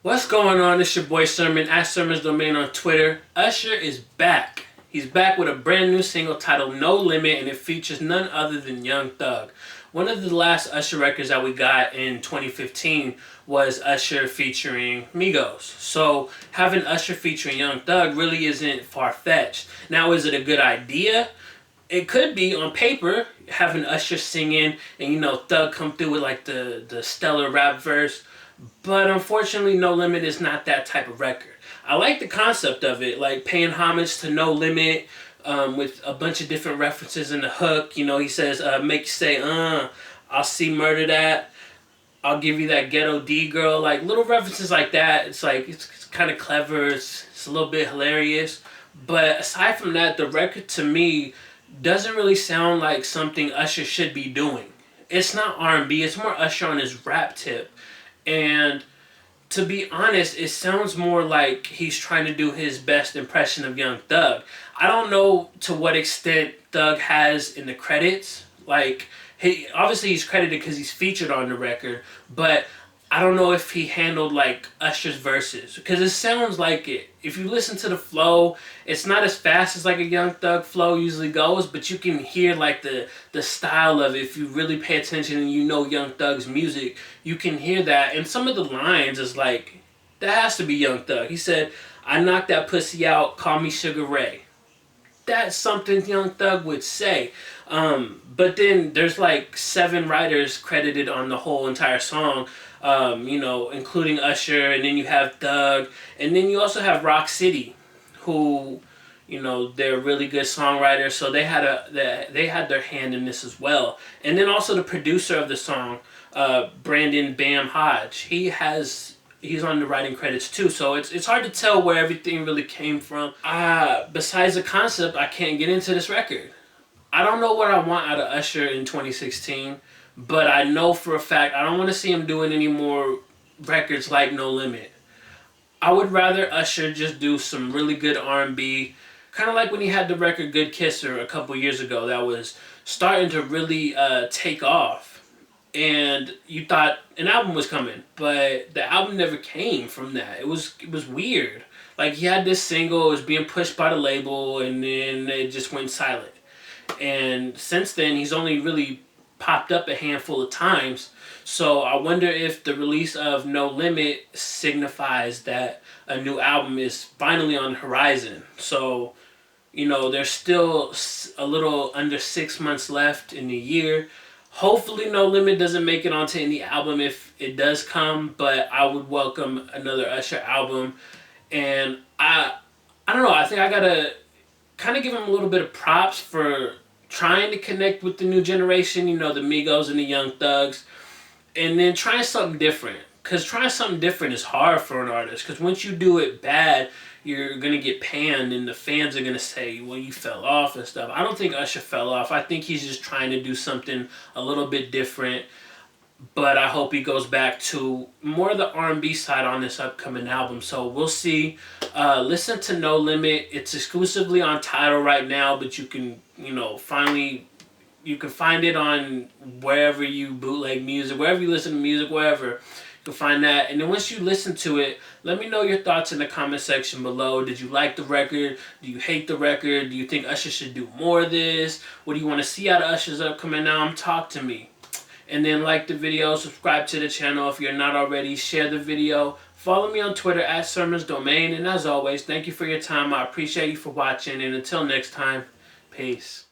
What's going on? It's your boy Sermon at Sermon's Domain on Twitter. Usher is back. He's back with a brand new single titled No Limit, and it features none other than Young Thug. One of the last Usher records that we got in 2015 was Usher featuring Migos. So having Usher featuring Young Thug really isn't far-fetched. Now, is it a good idea? It could be on paper, having Usher singing and Thug come through with like the stellar rap verse. But unfortunately, No Limit is not that type of record. I like the concept of it, like paying homage to No Limit, with a bunch of different references in the hook. He says, make you say, I'll see murder that. I'll give you that ghetto D girl. Like little references like that. It's like, it's kind of clever. It's a little bit hilarious. But aside from that, the record to me doesn't really sound like something Usher should be doing. It's not R&B. It's more Usher on his rap tip. And to be honest, it sounds more like he's trying to do his best impression of Young Thug. I don't know to what extent Thug has in the credits. Like, he's credited because he's featured on the record, but I don't know if he handled like Usher's verses because it sounds like it. If you listen to the flow, it's not as fast as like a Young Thug flow usually goes, but you can hear like the style of it. If you really pay attention and you know Young Thug's music, you can hear that. And some of the lines is like, that has to be Young Thug. He said, "I knocked that pussy out, call me Sugar Ray." That's something Young Thug would say. But then there's like 7 writers credited on the whole entire song, including Usher, and then you have Thug, and then you also have Rock City, who, they're really good songwriters, so they had their hand in this as well. And then also the producer of the song, Brandon Bam Hodge, he's on the writing credits too, so it's hard to tell where everything really came from. Besides the concept, I can't get into this record. I don't know what I want out of Usher in 2016, but I know for a fact I don't want to see him doing any more records like No Limit. I would rather Usher just do some really good R&B, kind of like when he had the record Good Kisser a couple years ago that was starting to really take off. And you thought an album was coming, but the album never came from that. It was weird. Like he had this single, it was being pushed by the label, and then it just went silent. And since then, he's only really popped up a handful of times. So I wonder if the release of No Limit signifies that a new album is finally on the horizon. So, there's still a little under 6 months left in the year. Hopefully No Limit doesn't make it onto any album if it does come, but I would welcome another Usher album. And I don't know, I think I gotta kind of give him a little bit of props for trying to connect with the new generation, the Migos and the Young Thugs, and then trying something different. Because trying something different is hard for an artist, because once you do it bad, you're going to get panned, and the fans are going to say, well, you fell off and stuff. I don't think Usher fell off. I think he's just trying to do something a little bit different, but I hope he goes back to more of the R&B side on this upcoming album. So we'll see. Listen to No Limit. It's exclusively on Tidal right now, but you can, you can find it on wherever you bootleg music, wherever you listen to music, wherever. You can find that. And then once you listen to it, let me know your thoughts in the comment section below. Did you like the record? Do you hate the record? Do you think Usher should do more of this? What do you want to see out of Usher's upcoming album? Talk to me. And then like the video, subscribe to the channel if you're not already, share the video, follow me on Twitter at Sermon's Domain, and as always, thank you for your time. I appreciate you for watching, and until next time, peace.